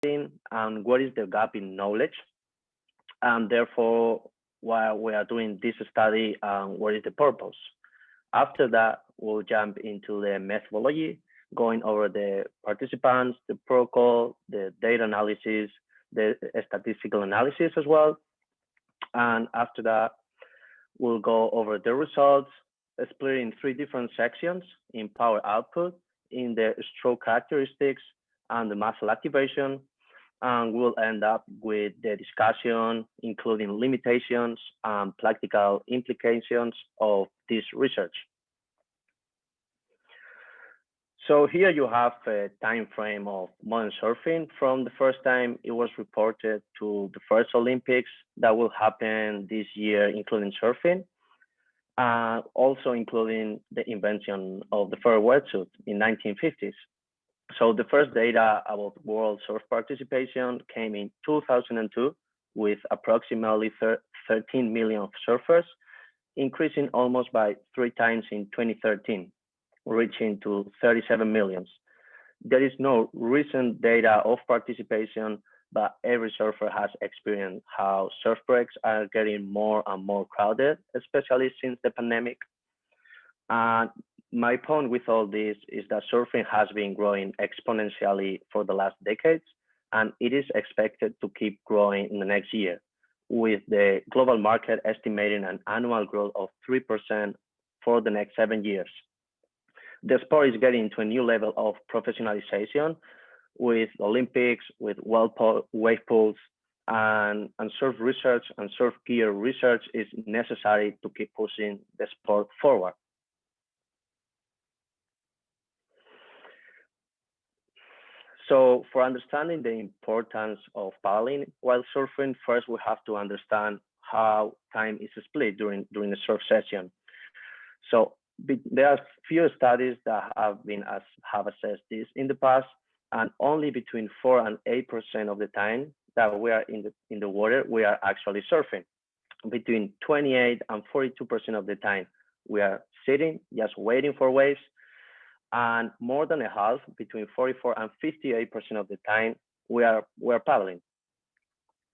and what is the gap in knowledge, and therefore why we are doing this study and what is the purpose. After that, we'll jump into the methodology, going over the participants, the protocol, the data analysis, the statistical analysis as well. And after that, we'll go over the results, split in three different sections: in power output, in the stroke characteristics, and the muscle activation. And we'll end up with the discussion, including limitations and practical implications of this research. So here you have a time frame of modern surfing from the first time it was reported to the first Olympics that will happen this year, including surfing, also including the invention of the first wetsuit in 1950s. So the first data about world surf participation came in 2002 with approximately 13 million surfers, increasing almost by 3 times in 2013, reaching to 37 million. There is no recent data of participation, but every surfer has experienced how surf breaks are getting more and more crowded, especially since the pandemic. And my point with all this is that surfing has been growing exponentially for the last decades, and it is expected to keep growing in the next year, with the global market estimating an annual growth of 3% for the next 7 years. The sport is getting to a new level of professionalization with Olympics, with wave pools, and surf research and surf gear research is necessary to keep pushing the sport forward. So for understanding the importance of paddling while surfing, first we have to understand how time is split during the surf session. So there are few studies that have assessed this in the past, and only between 4 and 8% of the time that we are in the water, we are actually surfing. Between 28 and 42% of the time, we are sitting, just waiting for waves, and more than a half, between 44 and 58% of the time, we are paddling.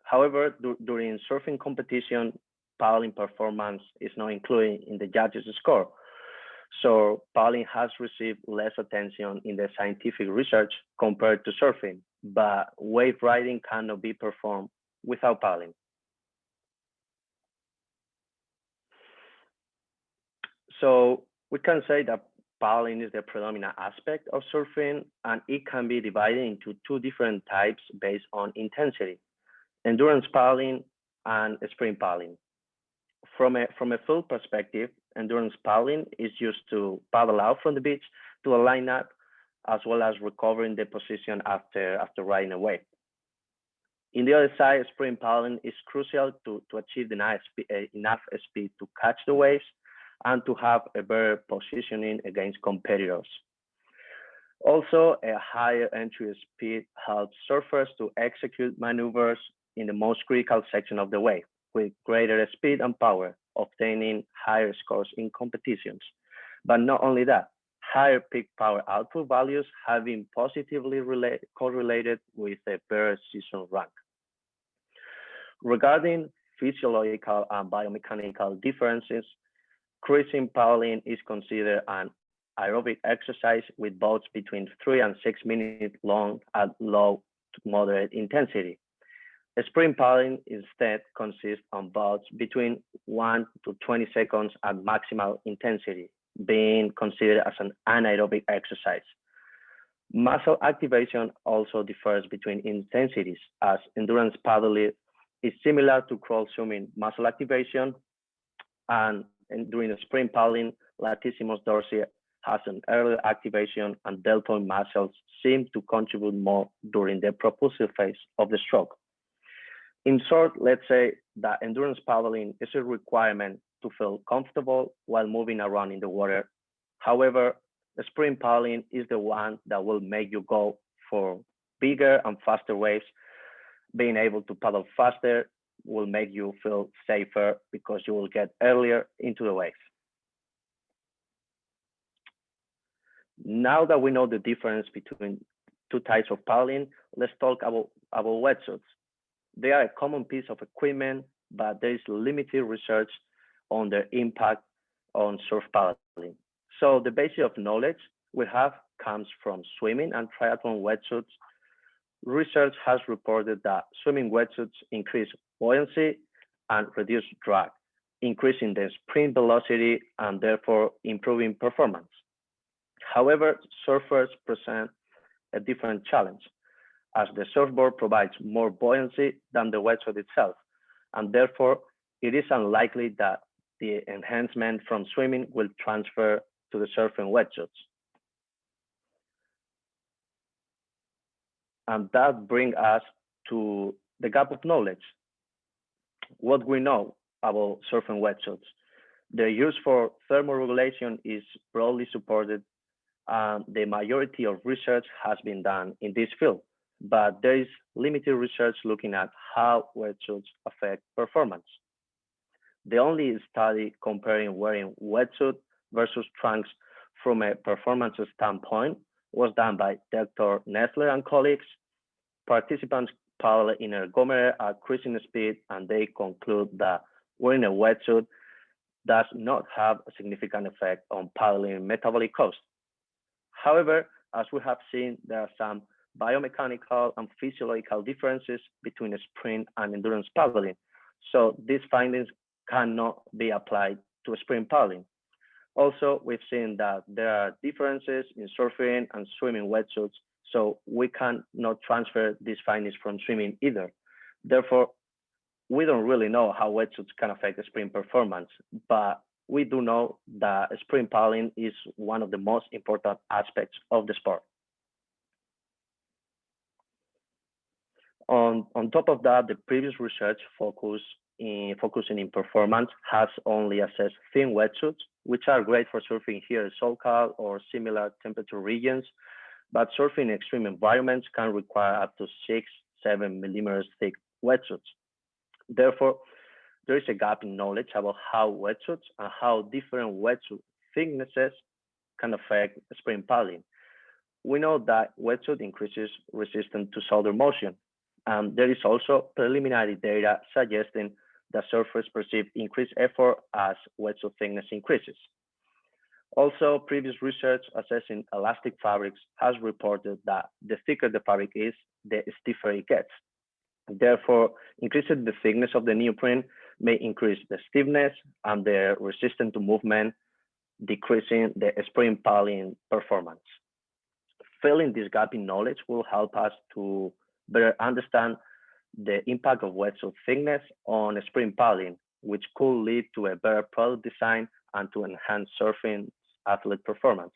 However, during surfing competition, paddling performance is not included in the judges' score. So paddling has received less attention in the scientific research compared to surfing, but wave riding cannot be performed without paddling. So we can say that paddling is the predominant aspect of surfing, and it can be divided into 2 different types based on intensity: endurance paddling and sprint paddling. From a field perspective, endurance paddling is used to paddle out from the beach to a lineup, as well as recovering the position after riding a wave. In the other side, sprint paddling is crucial to achieve enough speed to catch the waves and to have a better positioning against competitors. Also, a higher entry speed helps surfers to execute maneuvers in the most critical section of the wave with greater speed and power, obtaining higher scores in competitions. But not only that, higher peak power output values have been positively correlated with a better season rank. Regarding physiological and biomechanical differences, cruising paddling is considered an aerobic exercise with boats between 3 and 6 minutes long at low to moderate intensity. Sprint paddling instead consists of boats between 1 to 20 seconds at maximal intensity, being considered as an anaerobic exercise. Muscle activation also differs between intensities, as endurance paddling is similar to crawl swimming muscle activation, and during the sprint paddling, latissimus dorsi has an earlier activation, and deltoid muscles seem to contribute more during the propulsive phase of the stroke. In short, let's say that endurance paddling is a requirement to feel comfortable while moving around in the water. However, the sprint paddling is the one that will make you go for bigger and faster waves. Being able to paddle faster will make you feel safer because you will get earlier into the wave. Now that we know the difference between two types of paddling, let's talk about wetsuits. They are a common piece of equipment, but there is limited research on their impact on surf paddling. So the basis of knowledge we have comes from swimming and triathlon wetsuits. Research has reported that swimming wetsuits increase buoyancy and reduce drag, increasing the sprint velocity and therefore improving performance. However, surfers present a different challenge as the surfboard provides more buoyancy than the wetsuit itself, and therefore it is unlikely that the enhancement from swimming will transfer to the surfing wetsuits. And that brings us to the gap of knowledge. What we know about surfing wetsuits. Their use for thermoregulation is broadly supported, and the majority of research has been done in this field, but there is limited research looking at how wetsuits affect performance. The only study comparing wearing wetsuit versus trunks from a performance standpoint was done by Dr. Nessler and colleagues. Participants paddle in a Newcomer at cruising speed, and they conclude that wearing a wetsuit does not have a significant effect on paddling metabolic cost. However, as we have seen, there are some biomechanical and physiological differences between sprint and endurance paddling. So these findings cannot be applied to sprint paddling. Also, we've seen that there are differences in surfing and swimming wetsuits, so we cannot transfer these findings from swimming either. Therefore, we don't really know how wetsuits can affect the sprint performance, but we do know that sprint paddling is one of the most important aspects of the sport. On top of that, the previous research focusing in performance has only assessed thin wetsuits, which are great for surfing here in SoCal or similar temperature regions, but surfing in extreme environments can require up to 6-7 millimeters thick wetsuits. Therefore, there is a gap in knowledge about how wetsuits and how different wetsuit thicknesses can affect sprint paddling. We know that wetsuit increases resistance to shoulder motion, and there is also preliminary data suggesting that surfers perceive increased effort as wetsuit thickness increases. Also, previous research assessing elastic fabrics has reported that the thicker the fabric is, the stiffer it gets. Therefore, increasing the thickness of the neoprene may increase the stiffness and the resistance to movement, decreasing the sprint paddling performance. Filling this gap in knowledge will help us to better understand the impact of wetsuit thickness on sprint paddling, which could lead to a better product design and to enhance surfing athlete performance.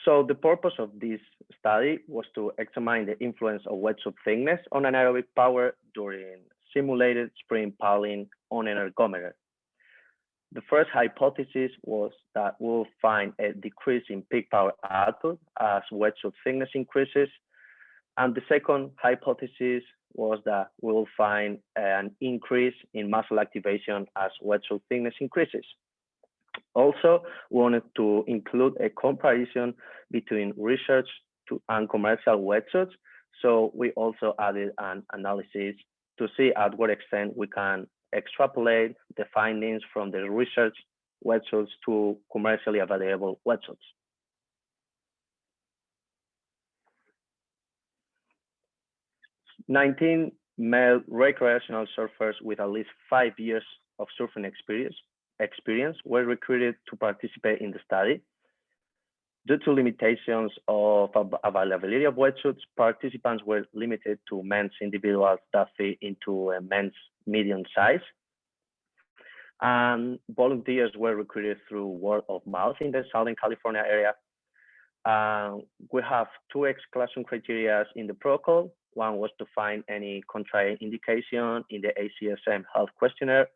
So the purpose of this study was to examine the influence of wetsuit thickness on anaerobic power during simulated sprint paddling on an ergometer. The first hypothesis was that we'll find a decrease in peak power output as wetsuit thickness increases. And the second hypothesis was that we'll find an increase in muscle activation as wetsuit thickness increases. Also, we wanted to include a comparison between research and commercial wetsuits. So we also added an analysis to see at what extent we can extrapolate the findings from the research wetsuits to commercially available wetsuits. 19 male recreational surfers with at least 5 years of surfing experience were recruited to participate in the study. Due to limitations of availability of wetsuits, participants were limited to men's individuals that fit into a men's medium size. And volunteers were recruited through word of mouth in the Southern California area. We have two exclusion criteria in the protocol. One was to find any contraindication in the ACSM health questionnaire,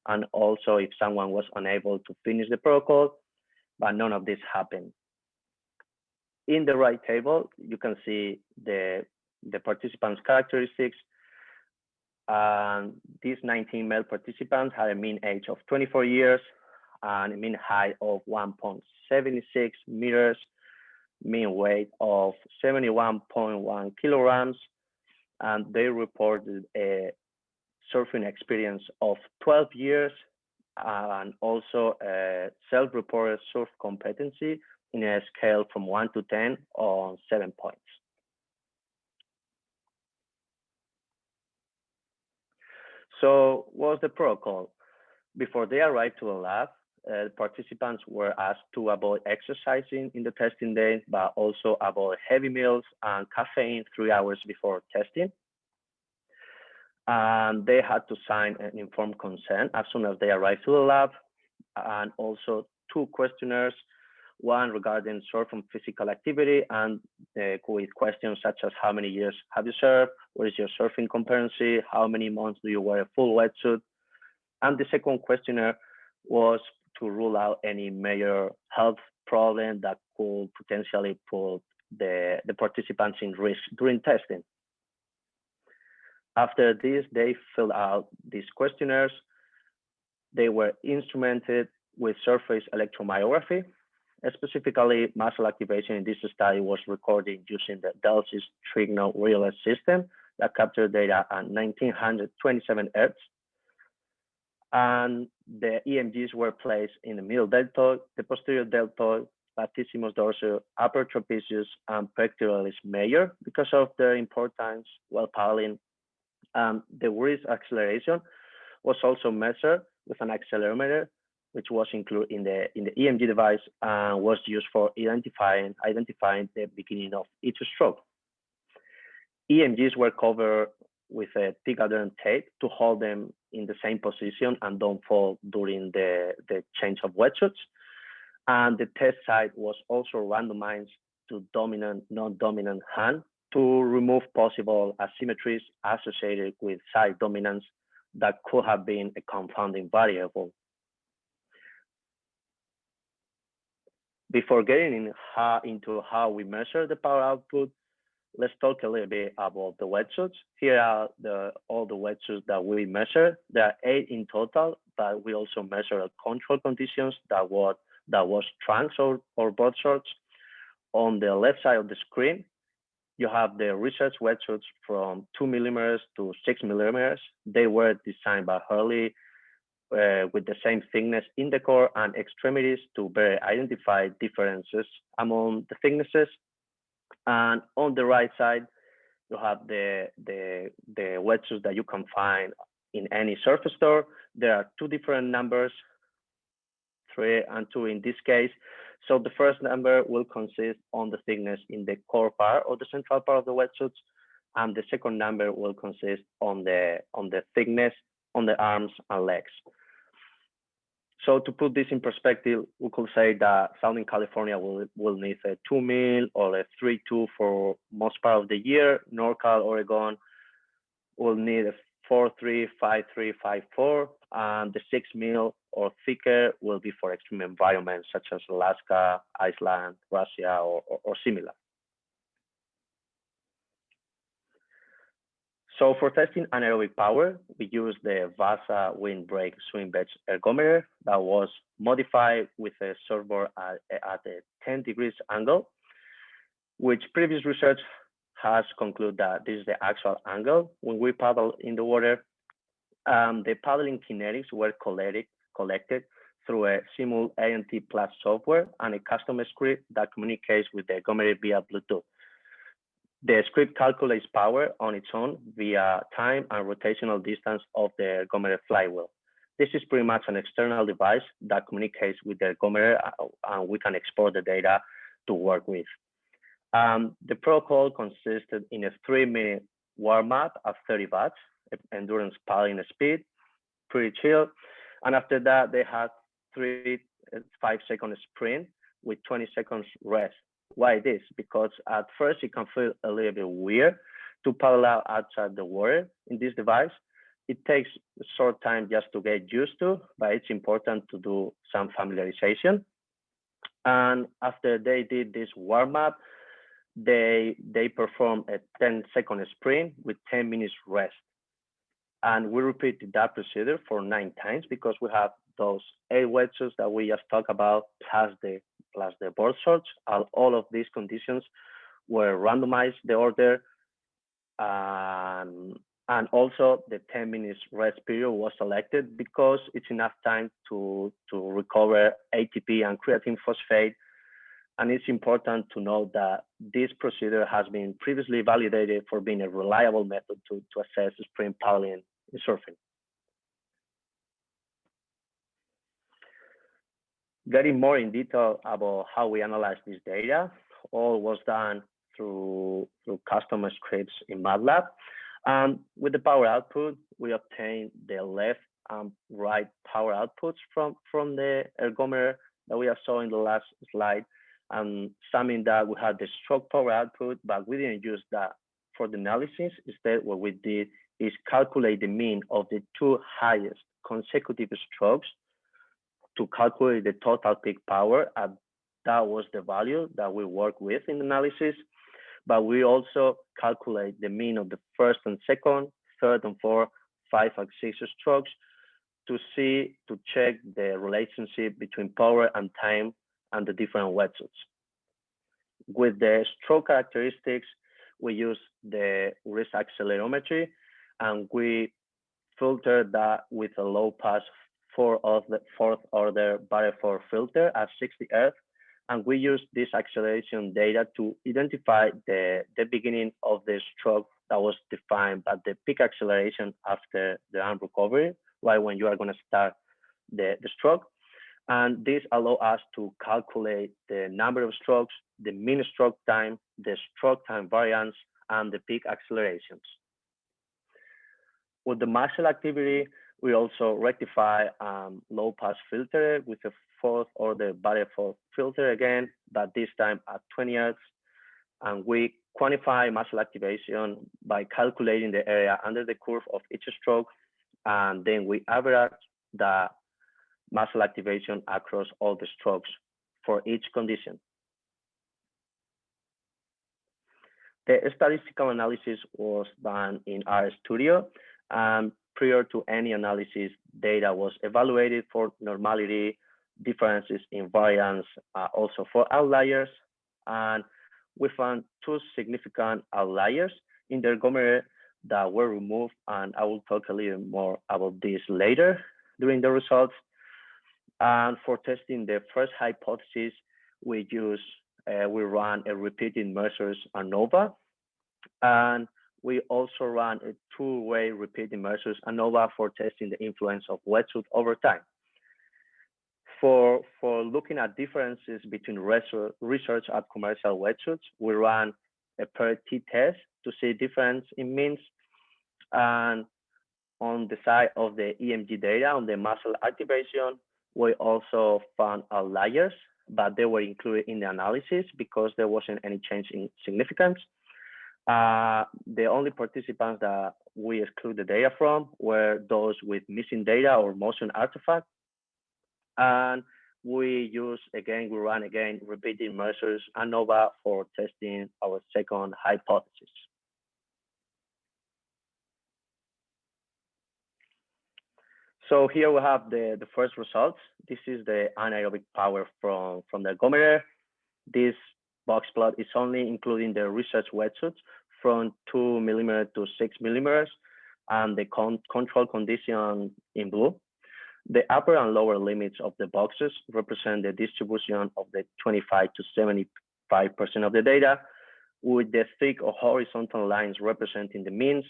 and also if someone was unable to finish the protocol, but none of this happened. In the right table, you can see the participants' characteristics. These 19 male participants had a mean age of 24 years and a mean height of 1.7 76 meters, mean weight of 71.1 kilograms, and they reported a surfing experience of 12 years and also a self-reported surf competency in a scale from 1 to 10 on 7 points. So what's the protocol? Before they arrived to the lab, participants were asked to avoid exercising in the testing day, but also avoid heavy meals and caffeine 3 hours before testing. And they had to sign an informed consent as soon as they arrived to the lab, and also 2 questionnaires, one regarding surf and physical activity, and with questions such as how many years have you surfed, what is your surfing competency, how many months do you wear a full wetsuit. And the second questionnaire was to rule out any major health problem that could potentially put the participants in risk during testing. After this, they filled out these questionnaires. They were instrumented with surface electromyography. Specifically, muscle activation in this study was recorded using the Thesis Trignal relay system that captured data at 1927 Hz. And the EMGs were placed in the middle deltoid, the posterior deltoid, latissimus dorsal, upper trapezius, and pectoralis major because of their importance while paddling. The wrist acceleration was also measured with an accelerometer, which was included in the EMG device and was used for identifying the beginning of each stroke. EMGs were covered with a thick adherent tape to hold them in the same position and don't fall during the change of wetsuits. And the test site was also randomized to dominant, non-dominant hand to remove possible asymmetries associated with side dominance that could have been a confounding variable. Before getting into how we measure the power output, let's talk a little bit about the wetsuits. Here are all the wetsuits that we measure. There are 8 in total, but we also measure control conditions that was trunks or board shorts. On the left side of the screen, you have the research wetsuits from 2 millimeters to 6 millimeters. They were designed by Hurley with the same thickness in the core and extremities to better identify differences among the thicknesses. And on the right side, you have the wetsuits that you can find in any surf store. There are 2 different numbers, 3 and 2 in this case. So the first number will consist on the thickness in the core part or the central part of the wetsuits, and the second number will consist on the thickness on the arms and legs. So to put this in perspective, we could say that Southern California will need a 2 mil or a 3.2 for most part of the year. NorCal, Oregon will need a 4.3, 5.3, 5.4, and the 6 mil or thicker will be for extreme environments such as Alaska, Iceland, Russia, or similar. So for testing anaerobic power, we use the VASA windbreak swing bench ergometer that was modified with a surfboard at a 10 degrees angle, which previous research has concluded that this is the actual angle when we paddle in the water. The paddling kinetics were collected through a Simul ANT Plus software and a custom script that communicates with the ergometer via Bluetooth. The script calculates power on its own via time and rotational distance of the ergometer flywheel. This is pretty much an external device that communicates with the ergometer, and we can export the data to work with. The protocol consisted in a 3-minute warm-up at 30 watts, endurance paddling speed, pretty chill. And after that, they had 3 5-second sprint with 20 seconds rest. Why this? Because at first it can feel a little bit weird to paddle out outside the water in this device. It takes a short time just to get used to, but it's important to do some familiarization. And after they did this warm-up, they performed a 10-second sprint with 10 minutes rest. And we repeated that procedure for 9 times because we have those 8 wetsuits that we just talked about, plus the plus the board shorts. All of these conditions were randomized the order, and also the 10 minutes rest period was selected because it's enough time to recover ATP and creatine phosphate. And it's important to note that this procedure has been previously validated for being a reliable method to assess sprint paddling in surfing. Getting more in detail about how we analyze this data, all was done through custom scripts in MATLAB. With the power output, we obtained the left and right power outputs from the ergometer that we saw in the last slide. Summing that, we had the stroke power output, but we didn't use that for the analysis. Instead, what we did is calculate the mean of the two highest consecutive strokes to calculate the total peak power. And that was the value that we work with in the analysis. But we also calculate the mean of the first and second, third and fourth, 5 and 6 strokes to check the relationship between power and time and the different wetsuits. With the stroke characteristics, we use the wrist accelerometry, and we filter that with a low pass fourth order Barefour filter at 60 Hz. And we use this acceleration data to identify the beginning of the stroke that was defined by the peak acceleration after the arm recovery, right when you are going to start the stroke. And this allows us to calculate the number of strokes, the mean stroke time, the stroke time variance, and the peak accelerations. With the muscle activity, we also rectify low pass filter with a fourth order Barefour filter again, but this time at 20 Hz. And we quantify muscle activation by calculating the area under the curve of each stroke. And then we average the muscle activation across all the strokes for each condition. The statistical analysis was done in RStudio. Prior to any analysis, data was evaluated for normality, differences in variance, also for outliers. And we found 2 significant outliers in the ergometer that were removed. And I will talk a little more about this later during the results. And for testing the first hypothesis, we ran a repeated measures ANOVA. And we also ran a 2-way repeated measures ANOVA for testing the influence of wetsuit over time. For looking at differences between research at commercial wetsuits, we ran a per t-test to see difference in means. And on the side of the EMG data, on the muscle activation, we also found outliers, but they were included in the analysis because there wasn't any change in significance. The only participants that we exclude the data from were those with missing data or motion artifact. And we ran again repeated measures ANOVA for testing our second hypothesis. So here we have the first results. This is the anaerobic power from the ergometer. This box plot is only including the research wetsuits from 2 millimeters to 6 millimeters, and the control condition in blue. The upper and lower limits of the boxes represent the distribution of the 25 to 75% of the data, with the thick or horizontal lines representing the means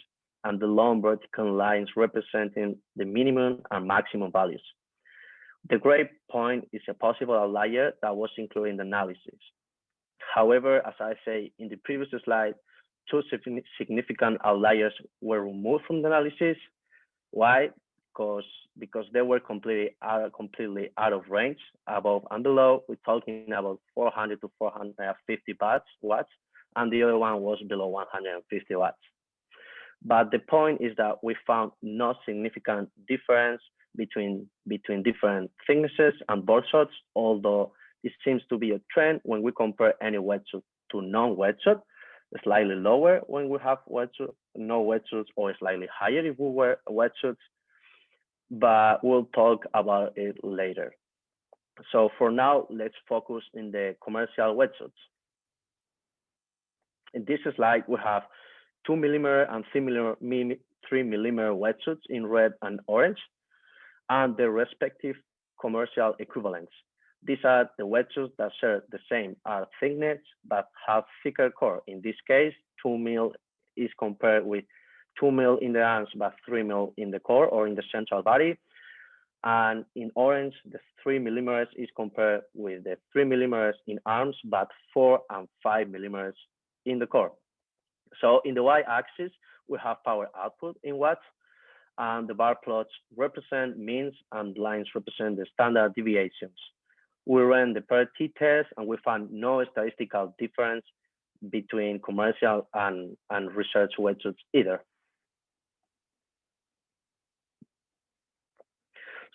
and the long vertical lines representing the minimum and maximum values. The gray point is a possible outlier that was included in the analysis. However, as I say in the previous slide, 2 significant outliers were removed from the analysis. Why? Because they were completely out of range, above and below. We're talking about 400 to 450 watts, and the other one was below 150 watts. But the point is that we found no significant difference between different thicknesses and board shots, although it seems to be a trend when we compare any wetsuit to non-wetsuit, slightly lower when we have no wetsuits, or slightly higher if we wear wetsuits. But we'll talk about it later. So for now, let's focus in the commercial wetsuits. In this slide, we have 2 millimeter and 3 millimeter wetsuits in red and orange, and their respective commercial equivalents. These are the wetsuits that share the same thickness but have thicker core. In this case, 2 mil is compared with 2 mil in the arms but 3 mil in the core or in the central body. And in orange, the 3 millimeters is compared with the 3 millimeters in arms but 4 and 5 millimeters in the core. So in the y-axis, we have power output in watts, and the bar plots represent means and lines represent the standard deviations. We ran the per T test and we found no statistical difference between commercial and research wetsuits either.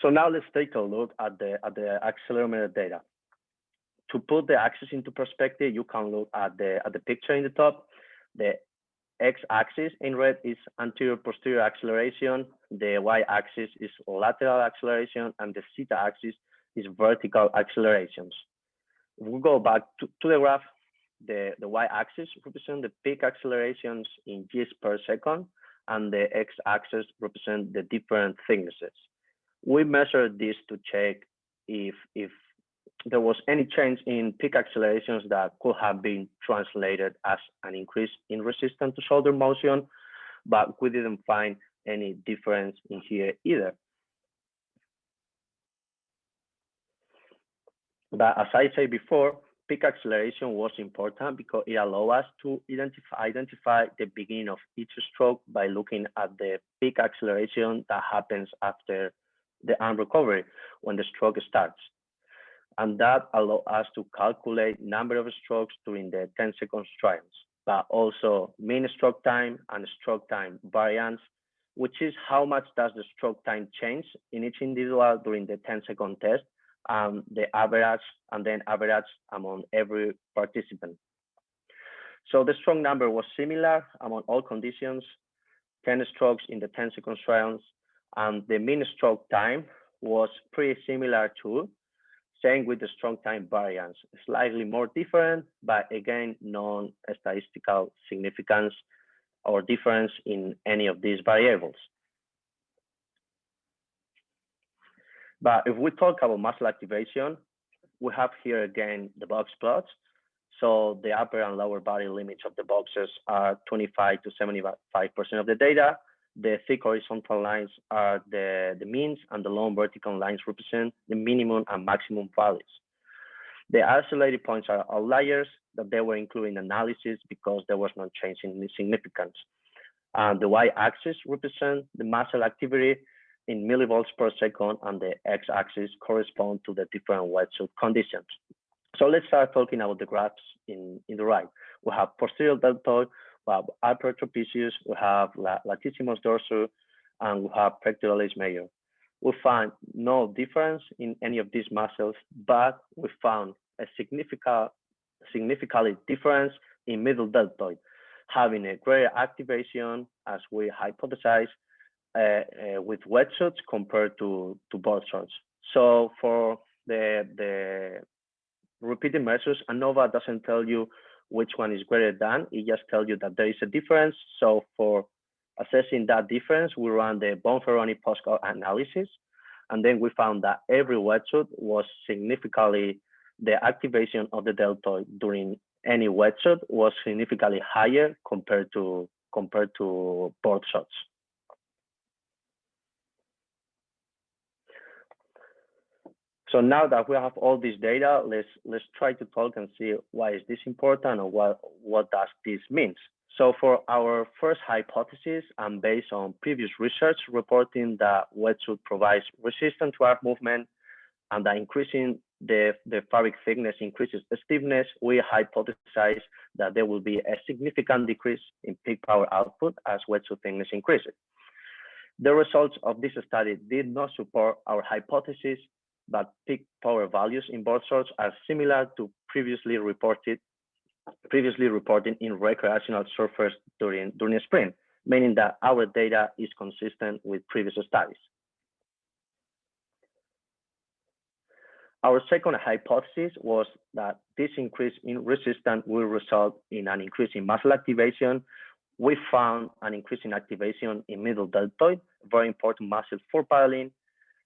So now let's take a look at the accelerometer data. To put the axis into perspective, you can look at the picture in the top. The x-axis in red is anterior-posterior acceleration, the y-axis is lateral acceleration, and the z-axis is vertical accelerations. If we go back to the graph, the y-axis represents the peak accelerations in Gs per second, and the x-axis represents the different thicknesses. We measured this to check if there was any change in peak accelerations that could have been translated as an increase in resistance to shoulder motion, but we didn't find any difference in here either. But as I said before, peak acceleration was important because it allowed us to identify the beginning of each stroke by looking at the peak acceleration that happens after the arm recovery when the stroke starts. And that allowed us to calculate number of strokes during the 10 seconds trials, but also mean stroke time and stroke time variance, which is how much does the stroke time change in each individual during the 10-second test, the average, and then average among every participant. So the stroke number was similar among all conditions, 10 strokes in the 10 seconds trials, and the mean stroke time was pretty similar too, same with the stroke time variance, slightly more different, but again, non-statistical significance or difference in any of these variables. But if we talk about muscle activation, we have here again the box plots. So the upper and lower body limits of the boxes are 25 to 75% of the data. The thick horizontal lines are the means, and the long vertical lines represent the minimum and maximum values. The isolated points are outliers that they were included in analysis because there was no change in significance. And the y-axis represents the muscle activity in millivolts per second, and the x-axis correspond to the different wetsuit conditions. So let's start talking about the graphs in the right. We have posterior deltoid, we have upper trapezius, we have latissimus dorsum, and we have pectoralis major. We find no difference in any of these muscles, but we found a significantly difference in middle deltoid, having a greater activation as we hypothesized with wetsuits compared to board shorts. So for the repeated measures, ANOVA doesn't tell you which one is greater than, it just tells you that there is a difference. So for assessing that difference, we ran the Bonferroni postcode analysis, and then we found that every wetsuit was significantly, the activation of the deltoid during any wetsuit was significantly higher compared to board shots. So now that we have all this data, let's try to talk and see why is this important or what does this mean. So for our first hypothesis, and based on previous research reporting that wetsuit provides resistance to arm movement and that increasing the fabric thickness increases the stiffness, we hypothesize that there will be a significant decrease in peak power output as wetsuit thickness increases. The results of this study did not support our hypothesis, but peak power values in board shorts are similar to previously reported in recreational surfers during a sprint, meaning that our data is consistent with previous studies. Our second hypothesis was that this increase in resistance will result in an increase in muscle activation. We found an increase in activation in middle deltoid, a very important muscle for paddling,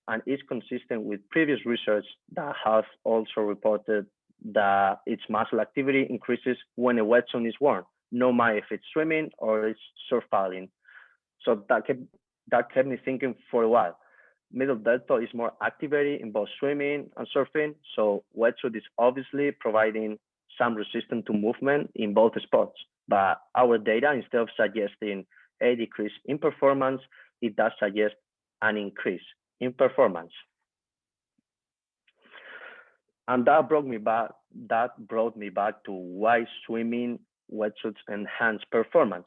and is consistent with previous research that has also reported that its muscle activity increases when a wetsuit is worn, no matter if it's swimming or it's surf paddling. So that kept me thinking for a while. Middle deltoid is more activated in both swimming and surfing, so wetsuit is obviously providing some resistance to movement in both sports. But our data, instead of suggesting a decrease in performance, it does suggest an increase in performance. And that brought me back to why swimming wetsuits enhance performance.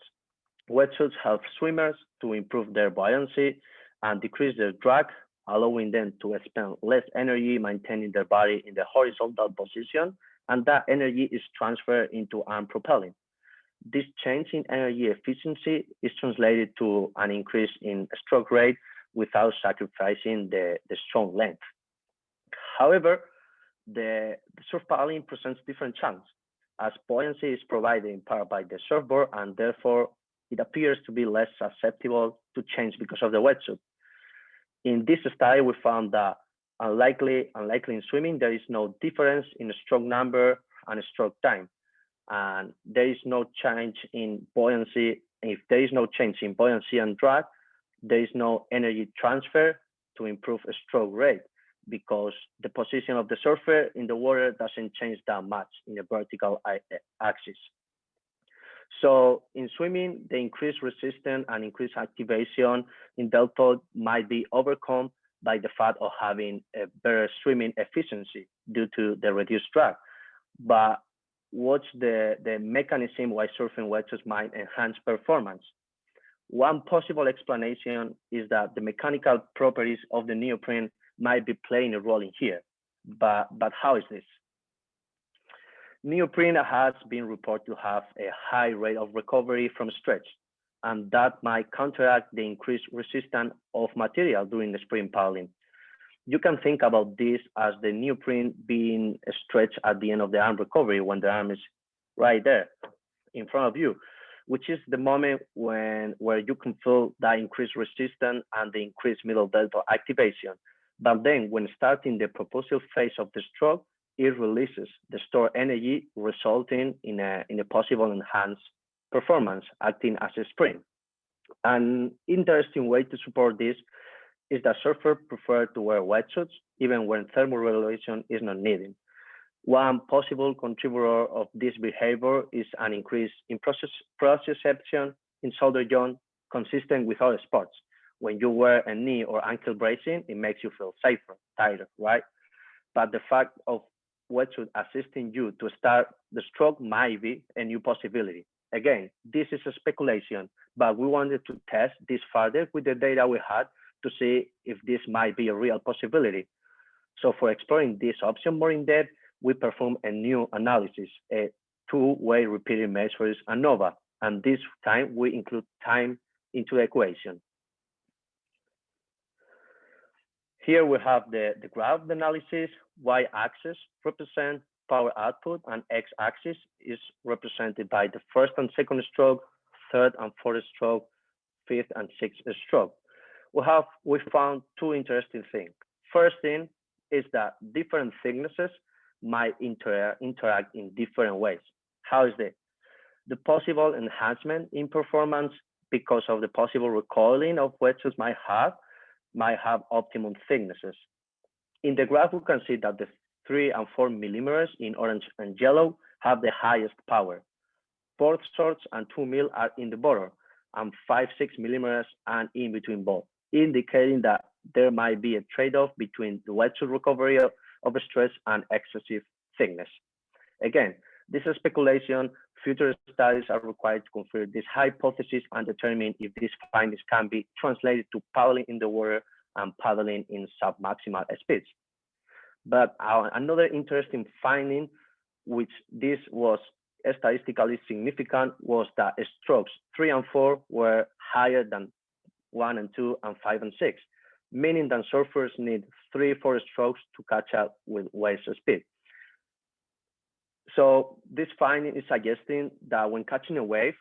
Wetsuits help swimmers to improve their buoyancy and decrease their drag, allowing them to expend less energy maintaining their body in the horizontal position, and that energy is transferred into arm propelling. This change in energy efficiency is translated to an increase in stroke rate without sacrificing the strong length. However, the surf paddling presents different challenges, as buoyancy is provided in part by the surfboard, and therefore it appears to be less susceptible to change because of the wetsuit. In this study, we found that unlikely in swimming, there is no difference in stroke number and stroke time. And there is no change in buoyancy. If there is no change in buoyancy and drag, there is no energy transfer to improve a stroke rate, because the position of the surfer in the water doesn't change that much in the vertical axis. So in swimming, the increased resistance and increased activation in deltoid might be overcome by the fact of having a better swimming efficiency due to the reduced drag. But what's the mechanism why surfing wetsuits might enhance performance? One possible explanation is that the mechanical properties of the neoprene might be playing a role in here. But how is this? Neoprene has been reported to have a high rate of recovery from stretch, and that might counteract the increased resistance of material during the sprint paddling. You can think about this as the neoprene being stretched at the end of the arm recovery when the arm is right there in front of you, which is the moment where you can feel that increased resistance and the increased middle deltoid activation. But then when starting the propulsive phase of the stroke, it releases the stored energy, resulting in a possible enhanced performance, acting as a spring. An interesting way to support this is that surfers prefer to wear wetsuits even when thermoregulation is not needed. One possible contributor of this behavior is an increase in proprioception in shoulder joint, consistent with other sports. When you wear a knee or ankle bracing, it makes you feel safer, tighter, right? But the fact of wetsuit assisting you to start the stroke might be a new possibility. Again, this is a speculation, but we wanted to test this further with the data we had to see if this might be a real possibility. So for exploring this option more in depth, we performed a new analysis, a two-way repeated measures ANOVA, and this time we include time into the equation. Here we have the graph analysis. Y-axis represents power output, and x-axis is represented by the first and second stroke, third and fourth stroke, fifth and sixth stroke. We found two interesting things. First thing is that different thicknesses might interact in different ways. How is this? The possible enhancement in performance because of the possible recoiling of wetsuits might have optimum thicknesses. In the graph, we can see that the 3 and 4 millimeters in orange and yellow have the highest power. 4 sorts and 2 mil are in the border, and 5, 6 millimeters and in between both, indicating that there might be a trade-off between the wetsuit recovery of stress and excessive thickness. Again, this is speculation. Future studies are required to confirm this hypothesis and determine if these findings can be translated to paddling in the water and paddling in sub-maximal speeds. But another interesting finding, which this was statistically significant, was that strokes 3 and 4 were higher than 1 and 2 and 5 and 6, meaning that surfers need 3-4 strokes to catch up with waves speed. So this finding is suggesting that when catching a wave,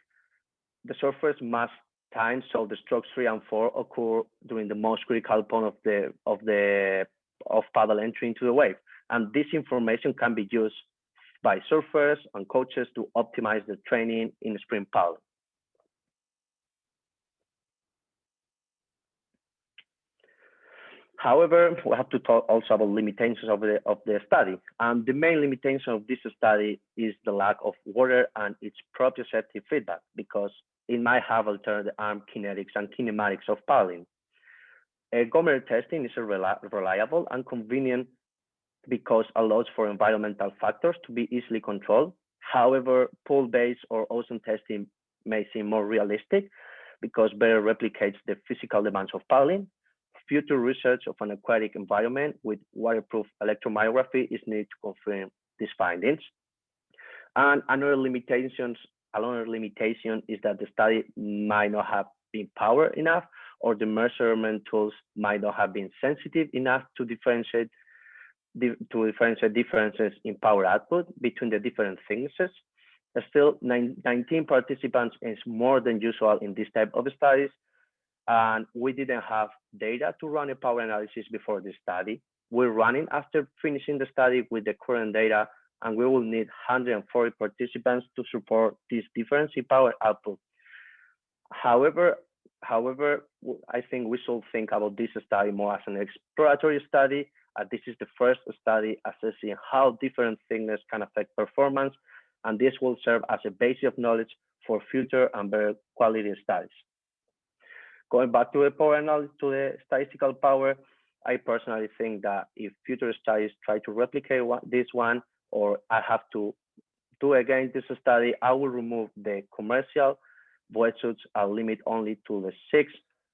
the surfers must time so the strokes 3 and 4 occur during the most critical point of paddle entry into the wave. And this information can be used by surfers and coaches to optimize the training in sprint paddling. However, we have to talk also about limitations of the study. And the main limitation of this study is the lack of water and its proprioceptive feedback, because it might have altered the arm kinetics and kinematics of paddling. Ergometer testing is reliable and convenient because it allows for environmental factors to be easily controlled. However, pool-based or ocean testing may seem more realistic because better replicates the physical demands of paddling. Future research of an aquatic environment with waterproof electromyography is needed to confirm these findings. And another limitation is that the study might not have been powered enough, or the measurement tools might not have been sensitive enough to differentiate differences in power output between the different thicknesses. Still, 19 participants is more than usual in this type of studies, and we didn't have data to run a power analysis before the study. We're running after finishing the study with the current data, and we will need 140 participants to support this difference in power output. However, I think we should think about this study more as an exploratory study. This is the first study assessing how different thickness can affect performance, and this will serve as a basis of knowledge for future and better quality studies. Going back to the power analysis, to the statistical power, I personally think that if future studies try to replicate this one, or I have to do again this study, I will remove the commercial wetsuits and limit only to the 6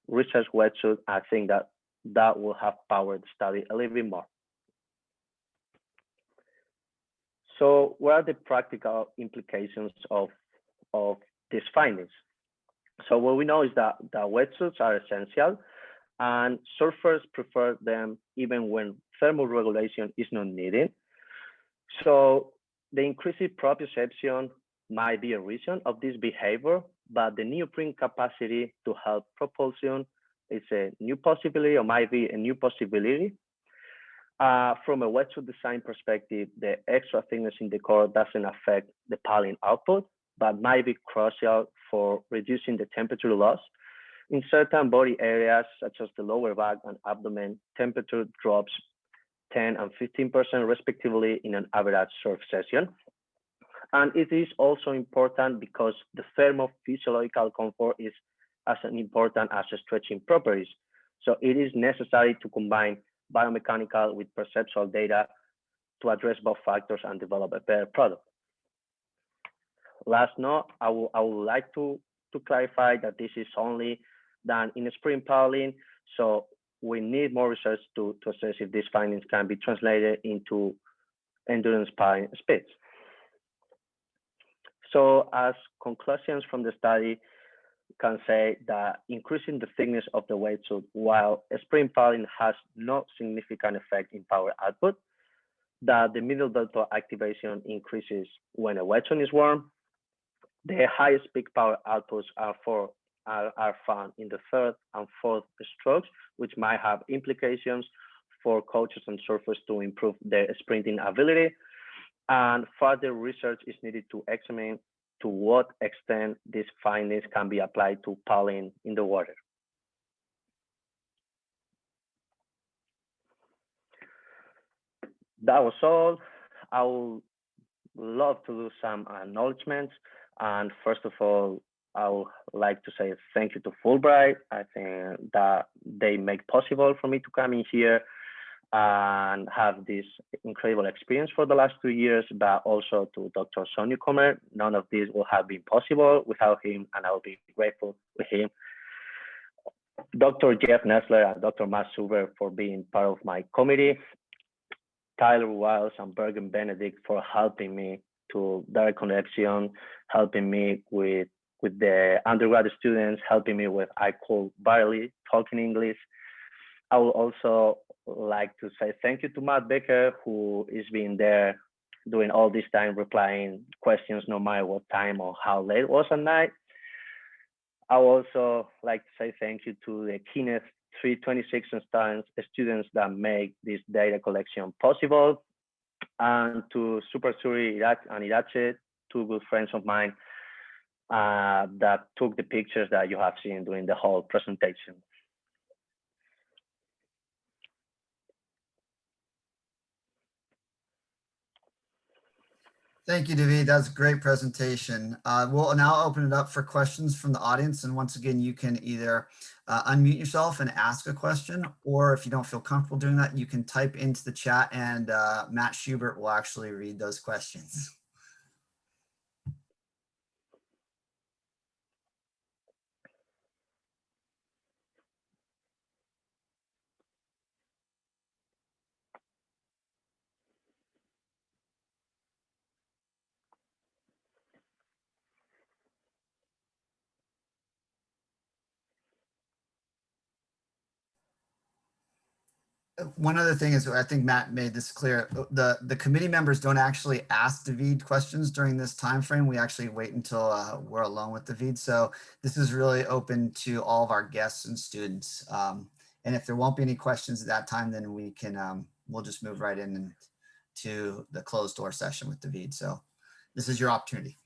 research wetsuits. I think that will have powered the study a little bit more. So what are the practical implications of these findings? So what we know is that the wetsuits are essential, and surfers prefer them even when thermal regulation is not needed. So the increased proprioception might be a reason of this behavior, but the neoprene capacity to help propulsion is a new possibility, or might be a new possibility. From a wetsuit design perspective, the extra thickness in the core doesn't affect the paddling output, but might be crucial for reducing the temperature loss. In certain body areas, such as the lower back and abdomen, temperature drops 10 and 15% respectively in an average surf session. And it is also important because the thermophysiological comfort is as important as the stretching properties. So it is necessary to combine biomechanical with perceptual data to address both factors and develop a better product. Last note, I would like to clarify that this is only done in sprint paddling, so we need more research to assess if these findings can be translated into endurance paddling speeds. So as conclusions from the study, can say that increasing the thickness of the wetsuit while sprint paddling has no significant effect in power output, that the middle deltoid activation increases when a wetsuit is warm. The highest peak power outputs are found in the 3rd and 4th strokes, which might have implications for coaches and surfers to improve their sprinting ability. And further research is needed to examine to what extent these findings can be applied to paddling in the water. That was all. I would love to do some acknowledgements. And first of all, I would like to say thank you to Fulbright. I think that they make possible for me to come in here and have this incredible experience for the last 2 years, but also to Dr. Newcomer. None of this would have been possible without him, and I will be grateful with him. Dr. Jeff Nessler and Dr. Matt Schubert for being part of my committee. Tyler Wiles and Bergen Benedict for helping me to direct connection, helping me with the undergraduate students, helping me with I could barely talking English. I would also like to say thank you to Matt Baker, who is being there doing all this time, replying questions no matter what time or how late it was at night. I would also like to say thank you to the Kenneth 326 students that make this data collection possible, and to Super Suri and Irache, two good friends of mine that took the pictures that you have seen during the whole presentation. Thank you, David. That's a great presentation. We'll now open it up for questions from the audience. And once again, you can either unmute yourself and ask a question, or if you don't feel comfortable doing that, you can type into the chat and Matt Schubert will actually read those questions. One other thing is, I think Matt made this clear, the committee members don't actually ask David questions during this time frame. We actually wait until we're alone with David. So this is really open to all of our guests and students. And if there won't be any questions at that time, then we can, we'll just move right in to the closed door session with David. So this is your opportunity.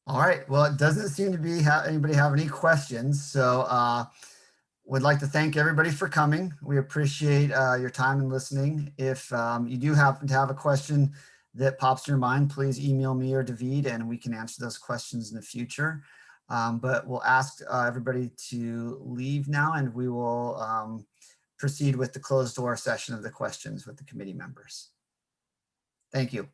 All right, well, it doesn't seem to be anybody have any questions. So would like to thank everybody for coming. We appreciate your time and listening. If you do happen to have a question that pops in your mind, please email me or David and we can answer those questions in the future. But we'll ask everybody to leave now and we will proceed with the closed door session of the questions with the committee members. Thank you.